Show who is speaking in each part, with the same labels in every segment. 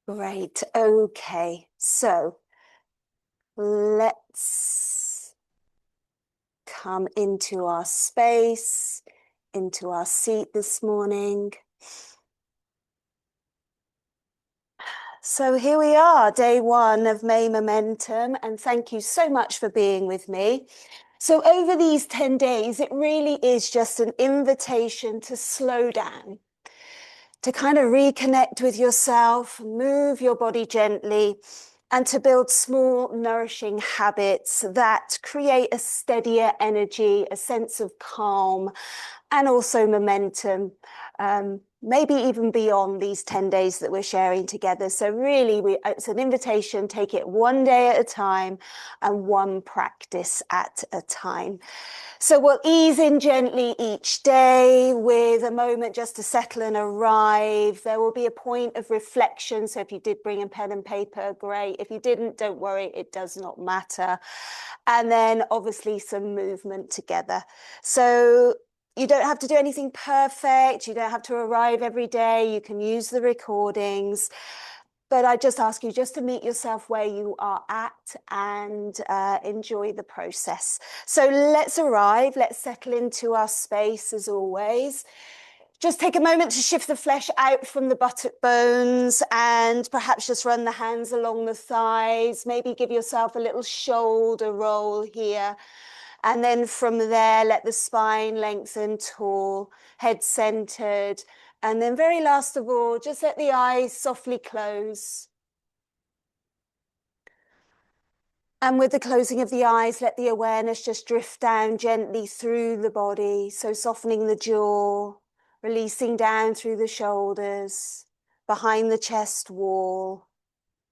Speaker 1: Great. Okay. So let's come into our space, into our seat this morning. So here we are, day one of May Momentum, and thank you so much for being with me. So over these 10 days, it really is just an invitation to slow down, to kind of reconnect with yourself, move your body gently, and to build small, nourishing habits that create a steadier energy, a sense of calm, and also momentum, maybe even beyond these 10 days that we're sharing together. So really, it's an invitation, take it one day at a time and one practice at a time. So we'll ease in gently each day with a moment just to settle and arrive. There will be a point of reflection. So if you did bring a pen and paper, great. If you didn't, don't worry, it does not matter. And then obviously some movement together. So you don't have to do anything perfect. You don't have to arrive every day. You can use the recordings. But I just ask you just to meet yourself where you are at and enjoy the process. So let's arrive. Let's settle into our space as always. Just take a moment to shift the flesh out from the buttock bones and perhaps just run the hands along the thighs. Maybe give yourself a little shoulder roll here. And then from there, let the spine lengthen tall, head centered. And then very last of all, just let the eyes softly close. And with the closing of the eyes, let the awareness just drift down gently through the body. So softening the jaw, releasing down through the shoulders, behind the chest wall,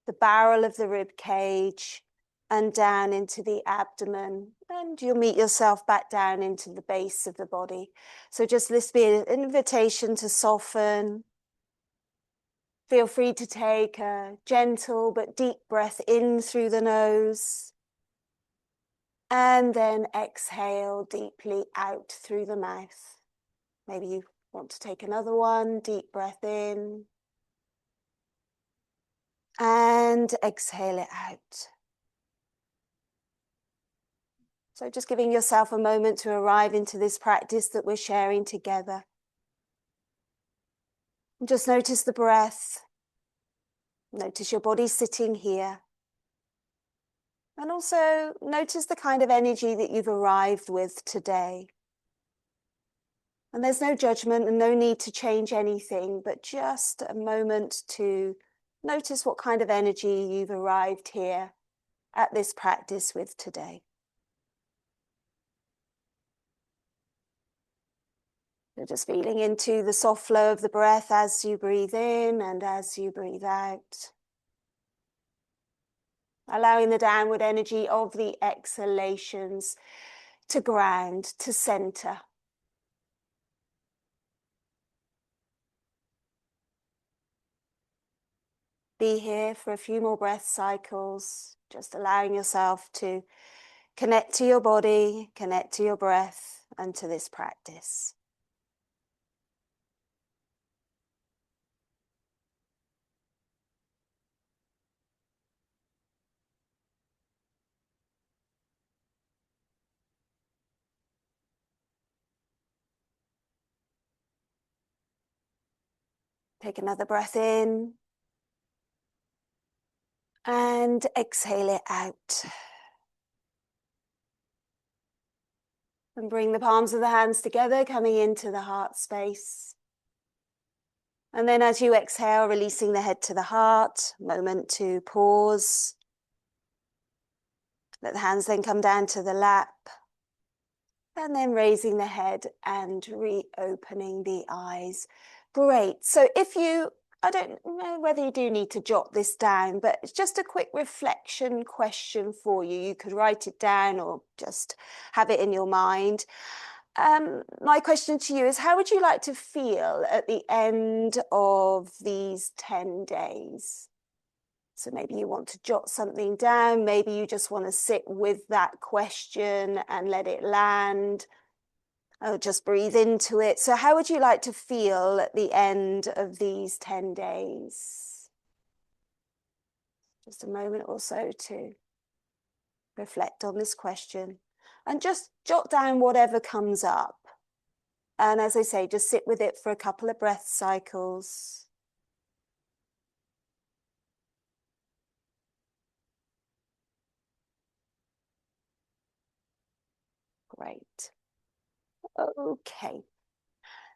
Speaker 1: the barrel of the rib cage, and down into the abdomen. And you'll meet yourself back down into the base of the body. So just this be an invitation to soften. Feel free to take a gentle but deep breath in through the nose. And then exhale deeply out through the mouth. Maybe you want to take another one. Deep breath in. And exhale it out. So just giving yourself a moment to arrive into this practice that we're sharing together. And just notice the breath. Notice your body sitting here. And also notice the kind of energy that you've arrived with today. And there's no judgment and no need to change anything, but just a moment to notice what kind of energy you've arrived here at this practice with today. So just feeling into the soft flow of the breath as you breathe in and as you breathe out. Allowing the downward energy of the exhalations to ground, to center. Be here for a few more breath cycles, just allowing yourself to connect to your body, connect to your breath, and to this practice. Take another breath in and exhale it out. And bring the palms of the hands together, coming into the heart space. And then as you exhale, releasing the head to the heart, moment to pause. Let the hands then come down to the lap. And then raising the head and reopening the eyes. Great. So I don't know whether you do need to jot this down, but it's just a quick reflection question for you. You could write it down or just have it in your mind. My question to you is, how would you like to feel at the end of these 10 days? So maybe you want to jot something down. Maybe you just want to sit with that question and let it land. Or just breathe into it. So how would you like to feel at the end of these 10 days? Just a moment or so to reflect on this question and just jot down whatever comes up. And as I say, just sit with it for a couple of breath cycles. Great. Okay.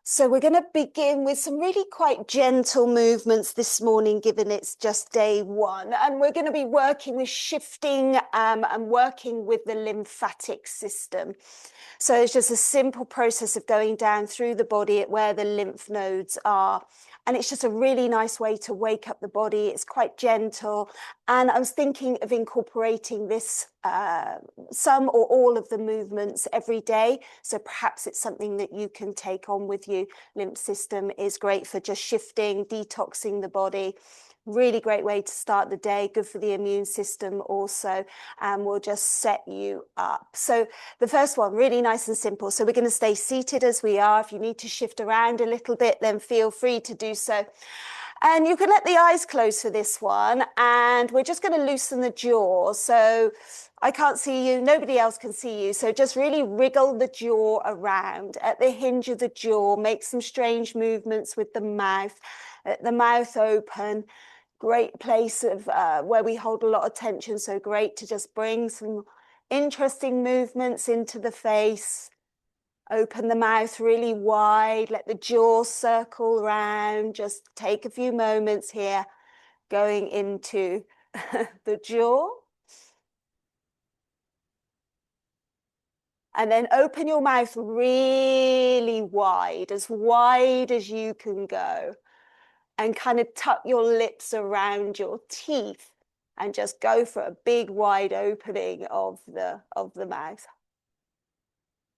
Speaker 1: So we're going to begin with some really quite gentle movements this morning, given it's just day one. And we're going to be working with shifting and working with the lymphatic system. So it's just a simple process of going down through the body at where the lymph nodes are. And it's just a really nice way to wake up the body. It's quite gentle. And I was thinking of incorporating this, some or all of the movements every day. So perhaps it's something that you can take on with you. Lymph system is great for just shifting, detoxing the body. Really great way to start the day, good for the immune system also, and will just set you up. So the first one, really nice and simple. So we're going to stay seated as we are. If you need to shift around a little bit, then feel free to do so. And you can let the eyes close for this one, and we're just going to loosen the jaw. So I can't see you, nobody else can see you. So just really wriggle the jaw around at the hinge of the jaw, make some strange movements with the mouth open. Great place of where we hold a lot of tension. So great to just bring some interesting movements into the face. Open the mouth really wide. Let the jaw circle around. Just take a few moments here going into the jaw. And then open your mouth really wide as you can go. And kind of tuck your lips around your teeth and just go for a big wide opening of the mouth.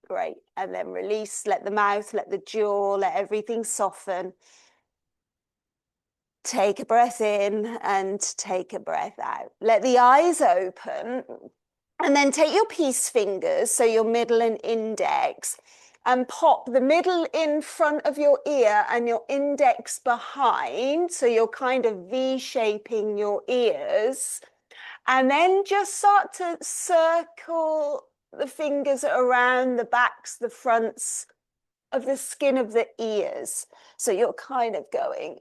Speaker 1: Great. And then release, let the mouth, let the jaw, let everything soften. Take a breath in and take a breath out. Let the eyes open and then take your peace fingers, so your middle and index, and pop the middle in front of your ear and your index behind. So you're kind of V-shaping your ears. And then just start to circle the fingers around the backs, the fronts of the skin of the ears. So you're kind of going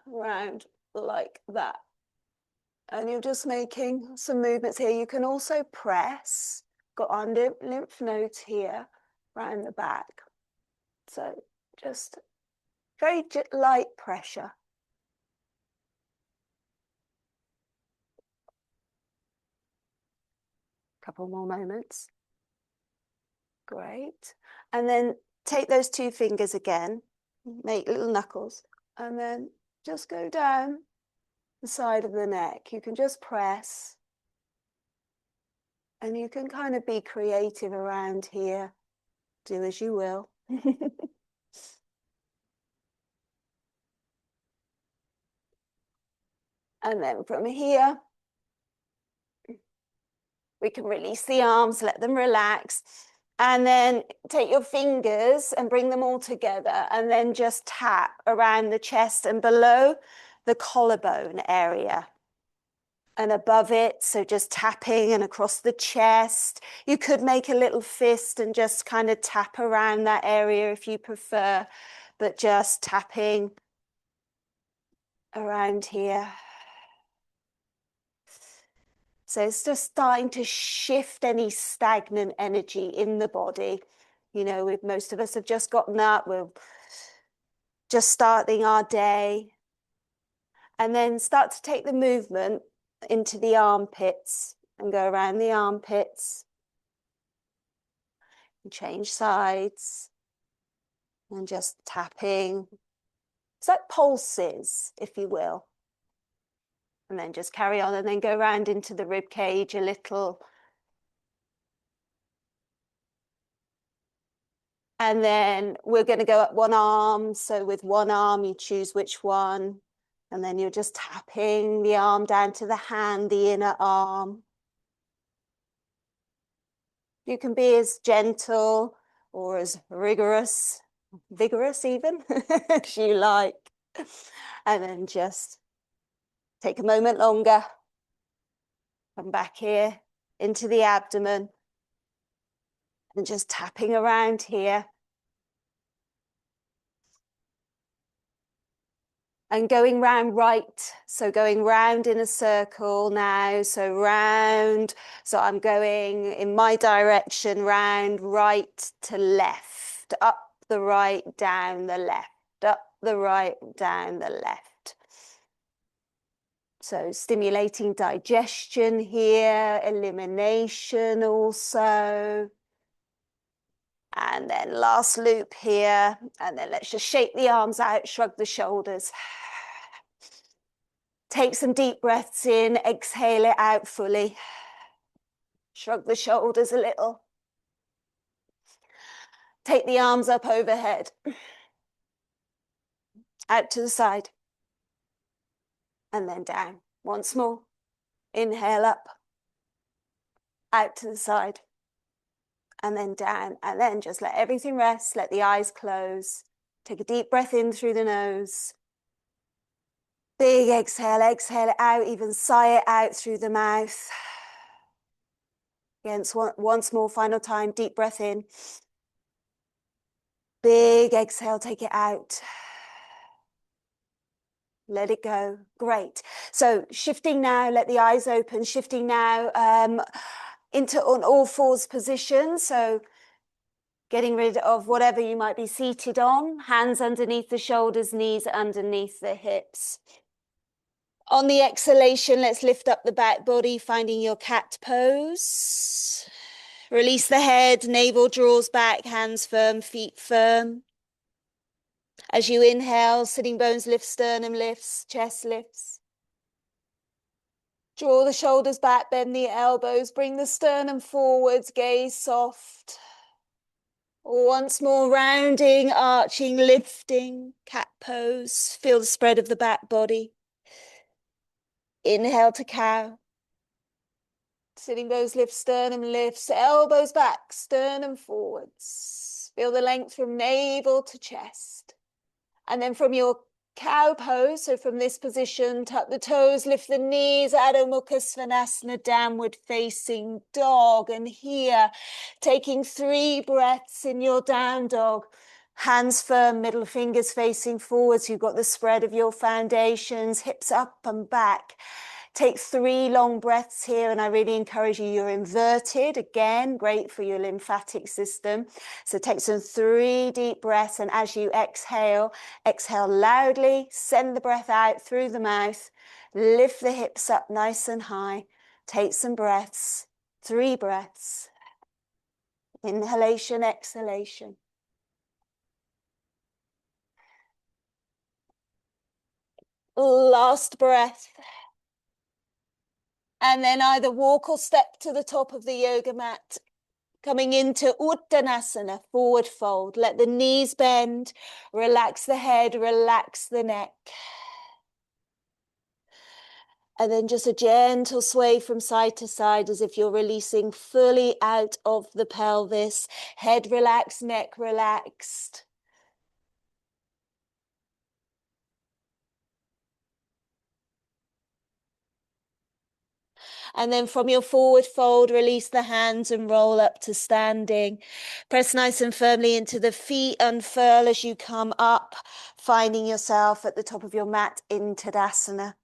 Speaker 1: around like that. And you're just making some movements here. You can also press, got our lymph nodes here around the back. So just very light pressure. Couple more moments. Great. And then take those two fingers again, make little knuckles, and then just go down the side of the neck. You can just press, and you can kind of be creative around here. Do as you will. And then from here, we can release the arms, let them relax. And then take your fingers and bring them all together, and then just tap around the chest and below the collarbone area and above it. So just tapping and across the chest. You could make a little fist and just kind of tap around that area if you prefer, but just tapping around here. So it's just starting to shift any stagnant energy in the body. You know, most of us have just gotten up, we're just starting our day. And then start to take the movement into the armpits and go around the armpits. And change sides. And just tapping. It's like pulses, if you will. And then just carry on and then go around into the rib cage a little. And then we're going to go up one arm. So with one arm, you choose which one. And then you're just tapping the arm down to the hand, the inner arm. You can be as gentle or as vigorous even, as you like. And then just take a moment longer. Come back here into the abdomen and just tapping around here. And going round right, so going round in a circle now, so round, so I'm going in my direction, round, right to left, up the right, down the left, up the right, down the left. So stimulating digestion here, elimination also. And then last loop here, and then let's just shake the arms out, shrug the shoulders. Take some deep breaths in, exhale it out fully. Shrug the shoulders a little. Take the arms up overhead. Out to the side. And then down. Once more. Inhale up. Out to the side. And then down. And then just let everything rest. Let the eyes close. Take a deep breath in through the nose. Big exhale. Exhale it out. Even sigh it out through the mouth. Again, once more, final time. Deep breath in. Big exhale, take it out. Let it go. Great. So shifting now, let the eyes open, shifting now into an all fours position. So getting rid of whatever you might be seated on, hands underneath the shoulders, knees underneath the hips. On the exhalation, let's lift up the back body, finding your cat pose. Release the head, navel draws back, hands firm, feet firm. As you inhale, sitting bones lift, sternum lifts, chest lifts. Draw the shoulders back, bend the elbows, bring the sternum forwards, gaze soft. Once more, rounding, arching, lifting, cat pose. Feel the spread of the back body. Inhale to cow. Sitting bones lift, sternum lifts, elbows back, sternum forwards. Feel the length from navel to chest. And then from your cow pose, so from this position, tuck the toes, lift the knees, Adho Mukha Svanasana, downward facing dog. And here, taking 3 breaths in your down dog. Hands firm, middle fingers facing forwards. You've got the spread of your foundations, hips up and back. Take 3 long breaths here, and I really encourage you, you're inverted, again, great for your lymphatic system. So take some 3 deep breaths, and as you exhale, exhale loudly, send the breath out through the mouth, lift the hips up nice and high, take some breaths, 3 breaths, inhalation, exhalation. Last breath. And then either walk or step to the top of the yoga mat. Coming into Uttanasana, forward fold. Let the knees bend, relax the head, relax the neck. And then just a gentle sway from side to side as if you're releasing fully out of the pelvis. Head relaxed, neck relaxed. And then from your forward fold, release the hands and roll up to standing. Press nice and firmly into the feet, unfurl as you come up, finding yourself at the top of your mat in Tadasana.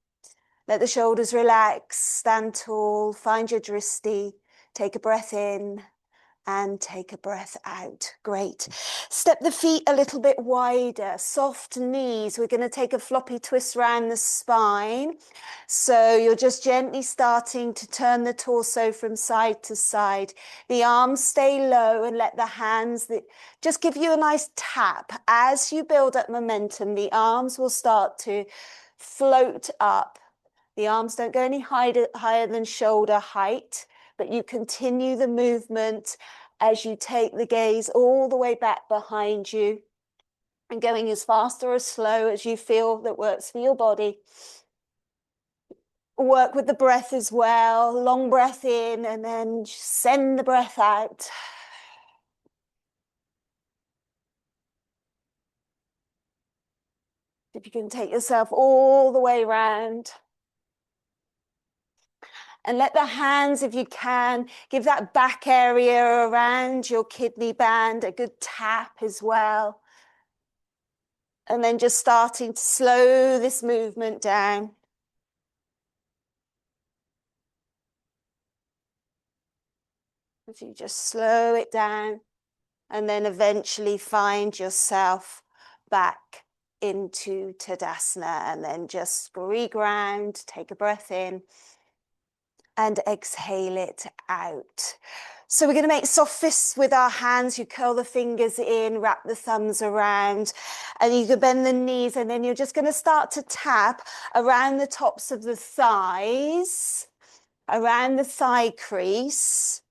Speaker 1: Let the shoulders relax, stand tall, find your dristi, take a breath in and take a breath out. Great. Step the feet a little bit wider, soft knees. We're going to take a floppy twist around the spine. So you're just gently starting to turn the torso from side to side. The arms stay low and let the hands just give you a nice tap. As you build up momentum, the arms will start to float up. The arms don't go any higher than shoulder height, but you continue the movement as you take the gaze all the way back behind you and going as fast or as slow as you feel that works for your body. Work with the breath as well. Long breath in and then send the breath out. If you can take yourself all the way around. And let the hands, if you can, give that back area around your kidney band a good tap as well. And then just starting to slow this movement down. As you just slow it down and then eventually find yourself back into Tadasana, and then just reground, take a breath in and exhale it out. So we're going to make soft fists with our hands. You curl the fingers in, wrap the thumbs around, and you can bend the knees, and then you're just going to start to tap around the tops of the thighs, around the thigh crease,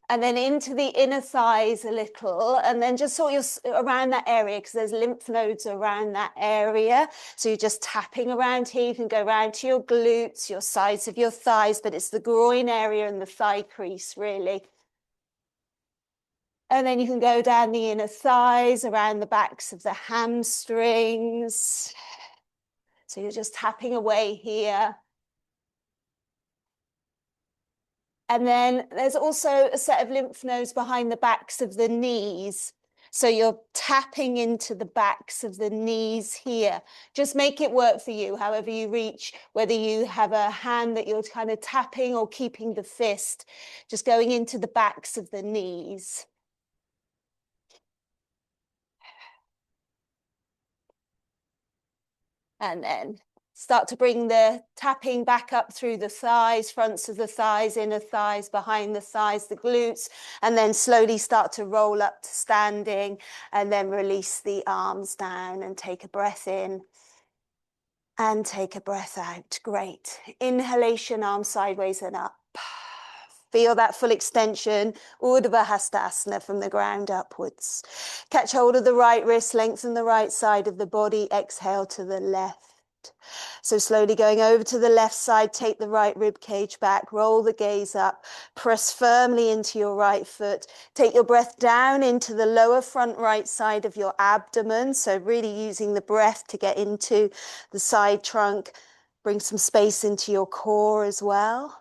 Speaker 1: and then into the inner thighs a little, and then just sort of around that area, because there's lymph nodes around that area. So you're just tapping around here. You can go around to your glutes, your sides of your thighs, but it's the groin area and the thigh crease, really. And then you can go down the inner thighs, around the backs of the hamstrings. So you're just tapping away here. And then there's also a set of lymph nodes behind the backs of the knees. So you're tapping into the backs of the knees here. Just make it work for you, however you reach, whether you have a hand that you're kind of tapping or keeping the fist, just going into the backs of the knees. And then start to bring the tapping back up through the thighs, fronts of the thighs, inner thighs, behind the thighs, the glutes, and then slowly start to roll up to standing, and then release the arms down and take a breath in and take a breath out. Great. Inhalation, arms sideways and up. Feel that full extension, Urdhva Hastasana, from the ground upwards. Catch hold of the right wrist, lengthen the right side of the body, exhale to the left. So slowly going over to the left side, take the right rib cage back, roll the gaze up, press firmly into your right foot. Take your breath down into the lower front right side of your abdomen. So really using the breath to get into the side trunk. Bring some space into your core as well.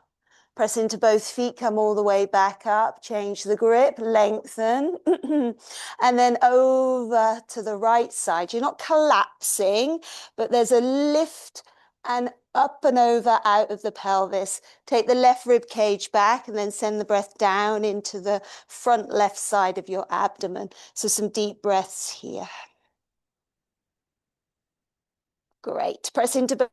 Speaker 1: Press into both feet, come all the way back up, change the grip, lengthen, and then over to the right side. You're not collapsing, but there's a lift and up and over out of the pelvis. Take the left rib cage back and then send the breath down into the front left side of your abdomen. So some deep breaths here. Great. Press into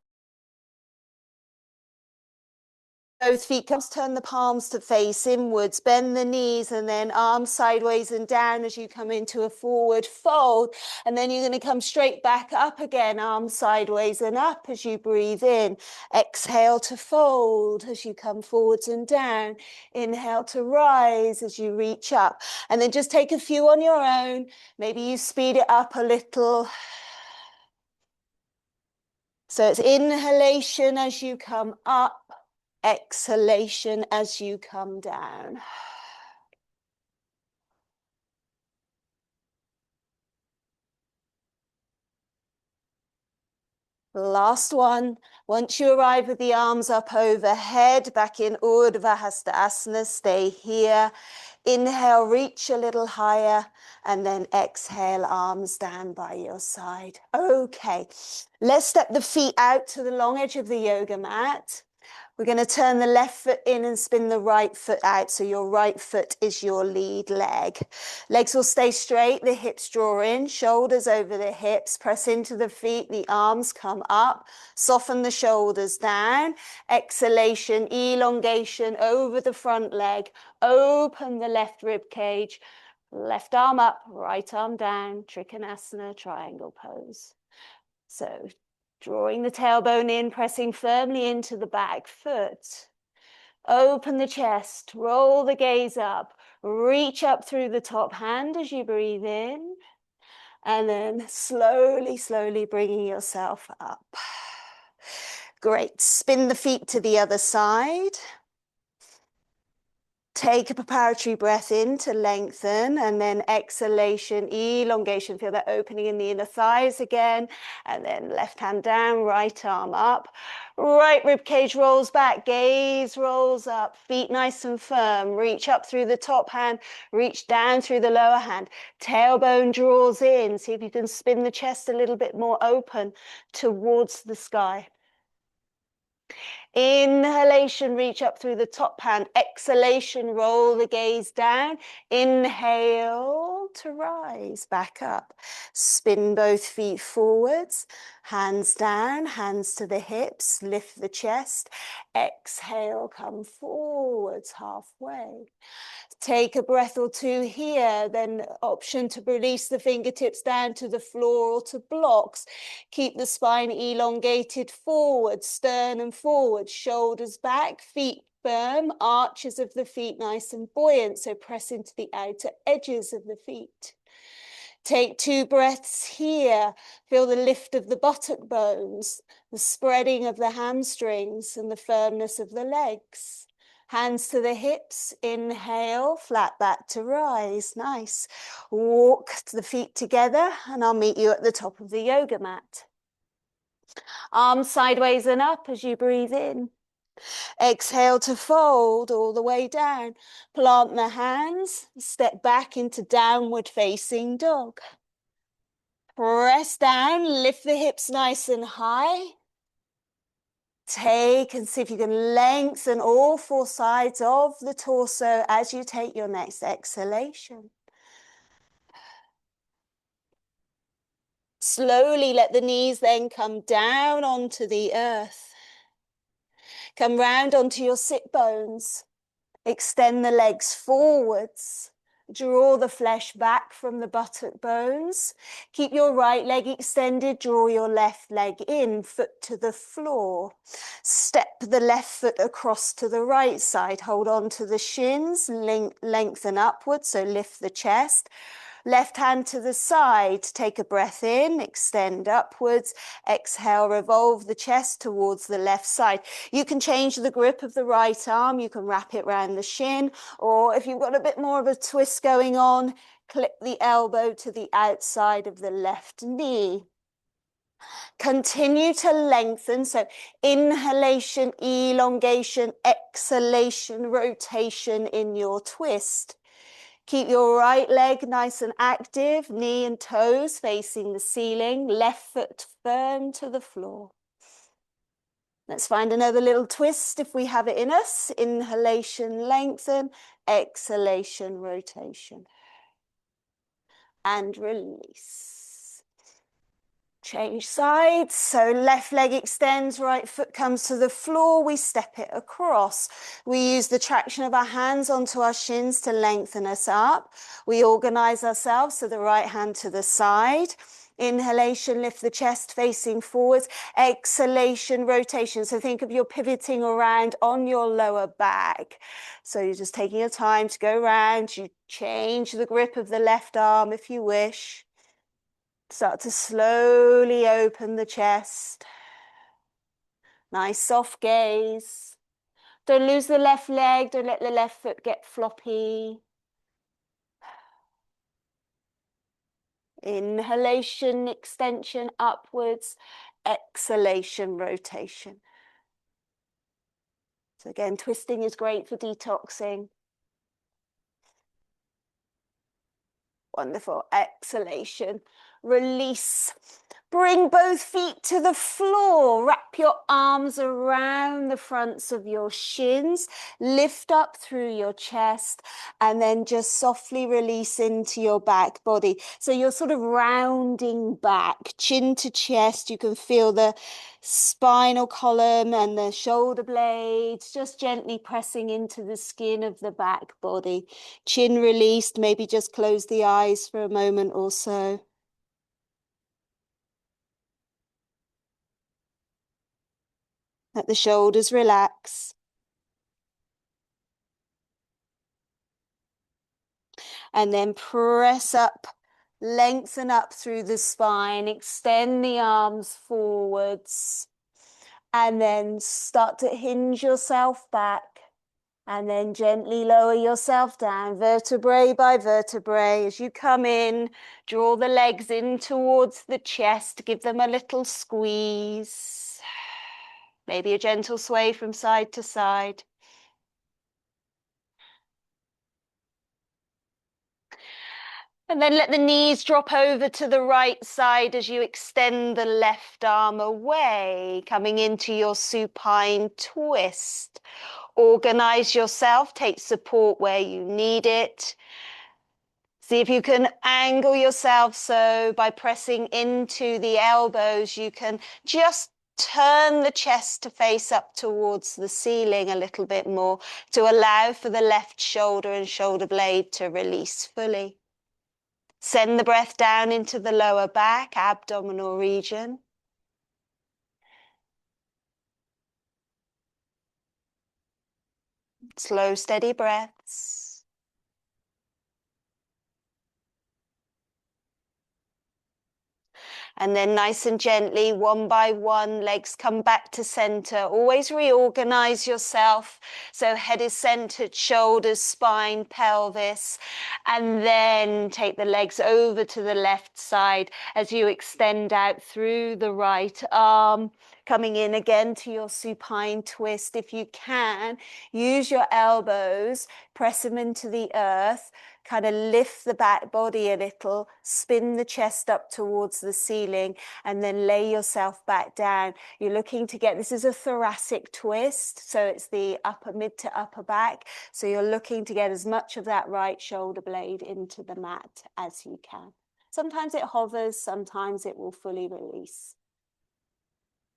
Speaker 1: both feet, turn the palms to face inwards, bend the knees, and then arms sideways and down as you come into a forward fold. And then you're going to come straight back up again, arms sideways and up as you breathe in. Exhale to fold as you come forwards and down. Inhale to rise as you reach up. And then just take a few on your own. Maybe you speed it up a little. So it's inhalation as you come up. Exhalation as you come down. Last one. Once you arrive with the arms up overhead, back in Urdhva Hastasana, stay here. Inhale, reach a little higher, and then exhale, arms down by your side. Okay, let's step the feet out to the long edge of the yoga mat. We're going to turn the left foot in and spin the right foot out. So your right foot is your lead leg. Legs will stay straight. The hips draw in, shoulders over the hips. Press into the feet. The arms come up. Soften the shoulders down. Exhalation, elongation over the front leg. Open the left rib cage. Left arm up, right arm down. Trikonasana, triangle pose. So drawing the tailbone in, pressing firmly into the back foot. Open the chest, roll the gaze up, reach up through the top hand as you breathe in, and then slowly, slowly bringing yourself up. Great. Spin the feet to the other side. Take a preparatory breath in to lengthen, and then exhalation, elongation. Feel that opening in the inner thighs again. And then left hand down, right arm up. Right rib cage rolls back, gaze rolls up, feet nice and firm. Reach up through the top hand, reach down through the lower hand. Tailbone draws in. See if you can spin the chest a little bit more open towards the sky. Inhalation, reach up through the top hand. Exhalation, roll the gaze down. Inhale to rise, back up. Spin both feet forwards, hands down, hands to the hips, lift the chest. Exhale, come forwards halfway. Take a breath or two here, then option to release the fingertips down to the floor or to blocks. Keep the spine elongated forward, sternum forward, shoulders back, feet firm, arches of the feet nice and buoyant, so press into the outer edges of the feet. Take 2 breaths here. Feel the lift of the buttock bones, the spreading of the hamstrings, and the firmness of the legs. Hands to the hips, inhale, flat back to rise, nice. Walk the feet together and I'll meet you at the top of the yoga mat. Arms sideways and up as you breathe in. Exhale to fold all the way down. Plant the hands, step back into downward facing dog. Press down, lift the hips nice and high. Take and see if you can lengthen all 4 sides of the torso as you take your next exhalation. Slowly let the knees then come down onto the earth. Come round onto your sit bones. Extend the legs forwards. Draw the flesh back from the buttock bones. Keep your right leg extended. Draw your left leg in, foot to the floor. Step the left foot across to the right side. Hold on to the shins. Lengthen upwards, so lift the chest. Left hand to the side, take a breath in, extend upwards, exhale, revolve the chest towards the left side. You can change the grip of the right arm, you can wrap it around the shin, or if you've got a bit more of a twist going on, clip the elbow to the outside of the left knee. Continue to lengthen, so inhalation, elongation, exhalation, rotation in your twist. Keep your right leg nice and active, knee and toes facing the ceiling, left foot firm to the floor. Let's find another little twist if we have it in us. Inhalation, lengthen, exhalation, rotation. And release. Change sides, so left leg extends, right foot comes to the floor, we step it across. We use the traction of our hands onto our shins to lengthen us up. We organize ourselves, so the right hand to the side. Inhalation, lift the chest facing forwards. Exhalation, rotation. So think of your pivoting around on your lower back. So you're just taking your time to go around. You change the grip of the left arm if you wish. Start to slowly open the chest. Nice soft gaze. Don't lose the left leg. Don't let the left foot get floppy. Inhalation, extension upwards. Exhalation, rotation. So again, twisting is great for detoxing. Wonderful. Exhalation. Release. Bring both feet to the floor. Wrap your arms around the fronts of your shins. Lift up through your chest and then just softly release into your back body. So you're sort of rounding back, chin to chest. You can feel the spinal column and the shoulder blades just gently pressing into the skin of the back body. Chin released, maybe just close the eyes for a moment or so. Let the shoulders relax. And then press up, lengthen up through the spine, extend the arms forwards, and then start to hinge yourself back. And then gently lower yourself down, vertebrae by vertebrae. As you come in, draw the legs in towards the chest, give them a little squeeze. Maybe a gentle sway from side to side. And then let the knees drop over to the right side as you extend the left arm away, coming into your supine twist. Organize yourself, take support where you need it. See if you can angle yourself, so by pressing into the elbows, you can just turn the chest to face up towards the ceiling a little bit more to allow for the left shoulder and shoulder blade to release fully. Send the breath down into the lower back, abdominal region. Slow, steady breaths. And then nice and gently, one by one, legs come back to center. Always reorganize yourself. So head is centered, shoulders, spine, pelvis. And then take the legs over to the left side as you extend out through the right arm. Coming in again to your supine twist. If you can, use your elbows, press them into the earth, kind of lift the back body a little, spin the chest up towards the ceiling, and then lay yourself back down. You're looking to get, this is a thoracic twist, so it's the upper, mid to upper back. So you're looking to get as much of that right shoulder blade into the mat as you can. Sometimes it hovers, sometimes it will fully release.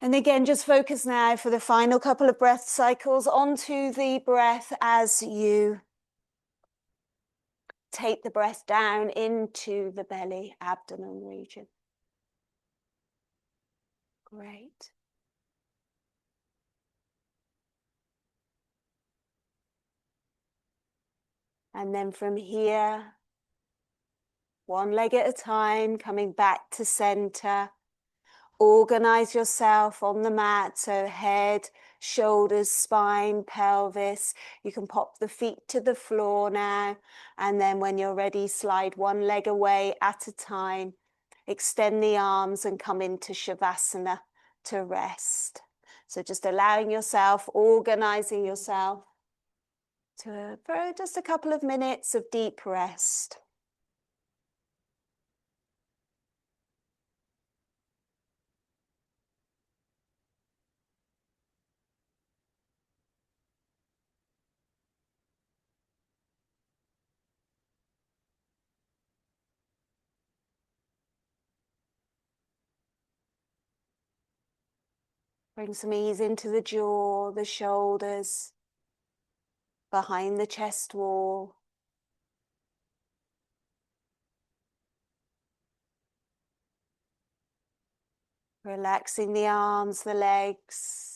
Speaker 1: And again, just focus now for the final couple of breath cycles onto the breath as you take the breath down into the belly, abdomen region. Great. And then from here, one leg at a time, coming back to center. Organize yourself on the mat, so head, shoulders, spine, pelvis. You can pop the feet to the floor now, and then when you're ready, slide one leg away at a time. Extend the arms and come into Savasana to rest. So just allowing yourself, organizing yourself for just a couple of minutes of deep rest. Bring some ease into the jaw, the shoulders, behind the chest wall. Relaxing the arms, the legs.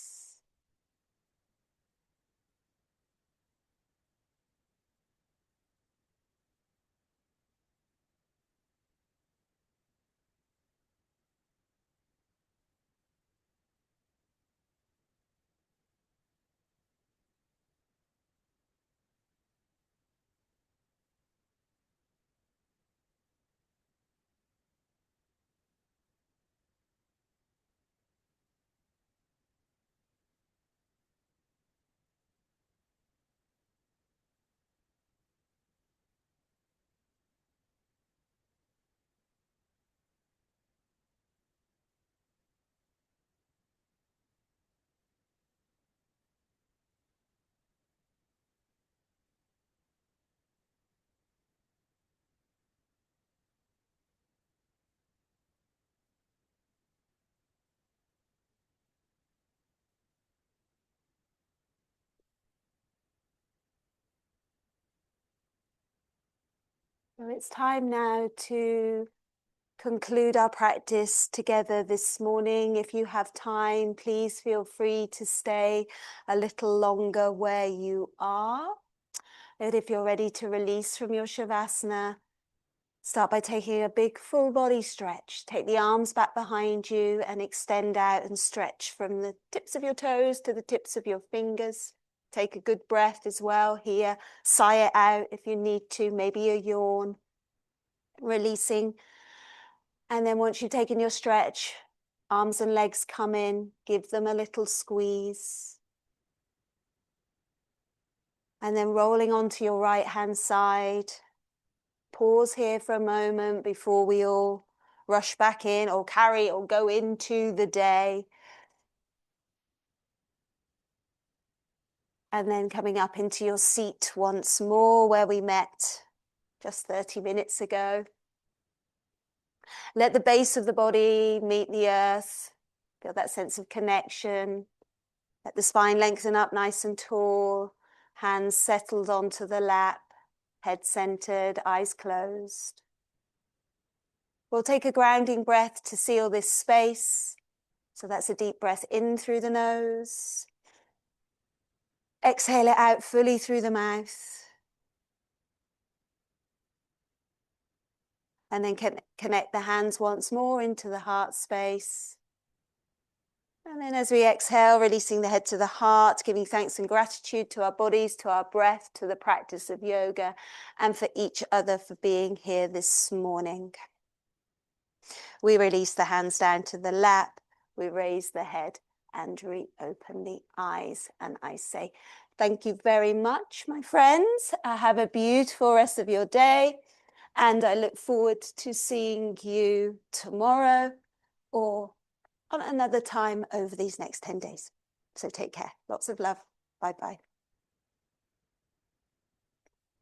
Speaker 1: So it's time now to conclude our practice together this morning. If you have time, please feel free to stay a little longer where you are. And if you're ready to release from your Shavasana, start by taking a big full body stretch. Take the arms back behind you and extend out and stretch from the tips of your toes to the tips of your fingers. Take a good breath as well here. Sigh it out if you need to, maybe a yawn. Releasing. And then once you've taken your stretch, arms and legs come in, give them a little squeeze. And then rolling onto your right hand side. Pause here for a moment before we all rush back in or carry or go into the day. And then coming up into your seat once more where we met just 30 minutes ago. Let the base of the body meet the earth. Feel that sense of connection. Let the spine lengthen up nice and tall. Hands settled onto the lap. Head centered, eyes closed. We'll take a grounding breath to seal this space. So that's a deep breath in through the nose. Exhale it out fully through the mouth. And then connect the hands once more into the heart space. And then as we exhale, releasing the head to the heart, giving thanks and gratitude to our bodies, to our breath, to the practice of yoga, and for each other for being here this morning. We release the hands down to the lap. We raise the head and reopen the eyes. And I say, thank you very much, my friends. Have a beautiful rest of your day. And I look forward to seeing you tomorrow or on another time over these next 10 days. So take care. Lots of love. Bye-bye.